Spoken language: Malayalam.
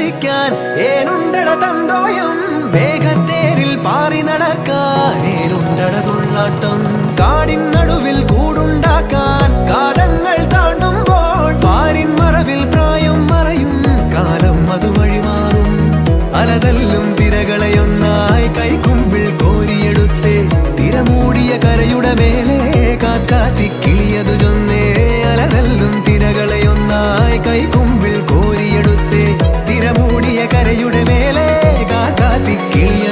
രസിക്കാൻ ഏനുണ്ടട തന്തോയം മേഘത്തേരിൽ പാറി നടക്കാൻ ഏനുണ്ടട തുള്ളാട്ടം കാടിൻ നടുവിൽ കൂടുണ്ടാക്കാൻ കാലങ്ങൾ താണ്ടുമ്പോൾ പാരിൻ മറവിൽ പ്രായം മറയും കാലം അതുവഴി മാറും അലതല്ലും തിരകളെയൊന്നായി കൈക്കുമ്പിൾ കോരിയെടുത്തേ തിരമൂടിയ കരയുടെ മേലെ കാക്കാത്തിക്കിളിയതു ചൊന്നേ അലതല്ലും തിരകളെയൊന്നായി കൈക്കുമ്പിൾ കോരിയെടുത്തേ തിരമൂടിയ കരയുടെ മേലെ കാക്കാത്തിക്കിളിയ